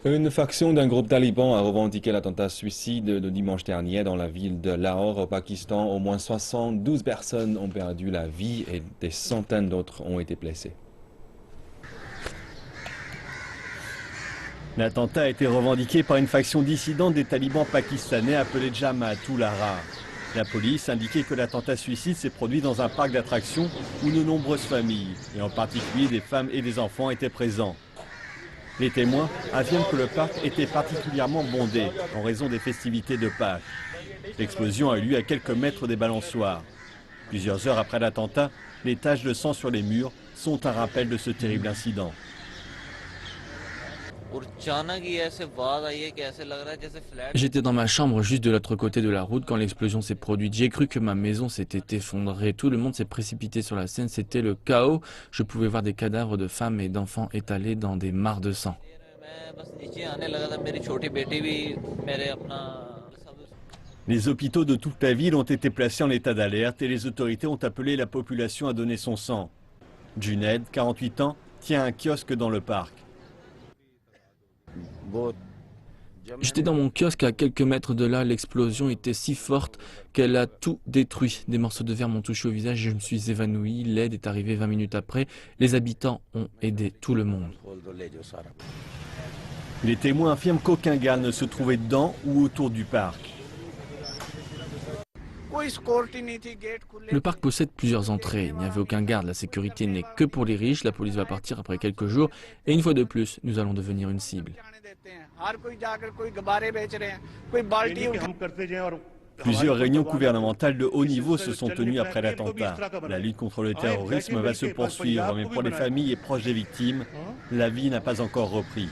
Une faction d'un groupe taliban a revendiqué l'attentat suicide de dimanche dernier dans la ville de Lahore au Pakistan. Au moins 72 personnes ont perdu la vie et des centaines d'autres ont été blessées. L'attentat a été revendiqué par une faction dissidente des talibans pakistanais appelée Jamaat-ul Ahrar. La police indiquait que l'attentat suicide s'est produit dans un parc d'attractions où de nombreuses familles, et en particulier des femmes et des enfants, étaient présents. Les témoins affirment que le parc était particulièrement bondé en raison des festivités de Pâques. L'explosion a eu lieu à quelques mètres des balançoires. Plusieurs heures après l'attentat, les taches de sang sur les murs sont un rappel de ce terrible incident. J'étais dans ma chambre juste de l'autre côté de la route quand l'explosion s'est produite. J'ai cru que ma maison s'était effondrée. Tout le monde s'est précipité sur la scène. C'était le chaos. Je pouvais voir des cadavres de femmes et d'enfants étalés dans des mares de sang. Les hôpitaux de toute la ville ont été placés en état d'alerte et les autorités ont appelé la population à donner son sang. Junaid, 48 ans, tient un kiosque dans le parc. J'étais dans mon kiosque à quelques mètres de là. L'explosion était si forte qu'elle a tout détruit. Des morceaux de verre m'ont touché au visage et je me suis évanoui. L'aide est arrivée 20 minutes après. Les habitants ont aidé tout le monde. Les témoins affirment qu'aucun garde ne se trouvait dedans ou autour du parc. Le parc possède plusieurs entrées. Il n'y avait aucun garde. La sécurité n'est que pour les riches. La police va partir après quelques jours. Et une fois de plus, nous allons devenir une cible. Plusieurs réunions gouvernementales de haut niveau se sont tenues après l'attentat. La lutte contre le terrorisme va se poursuivre, mais pour les familles et proches des victimes, la vie n'a pas encore repris.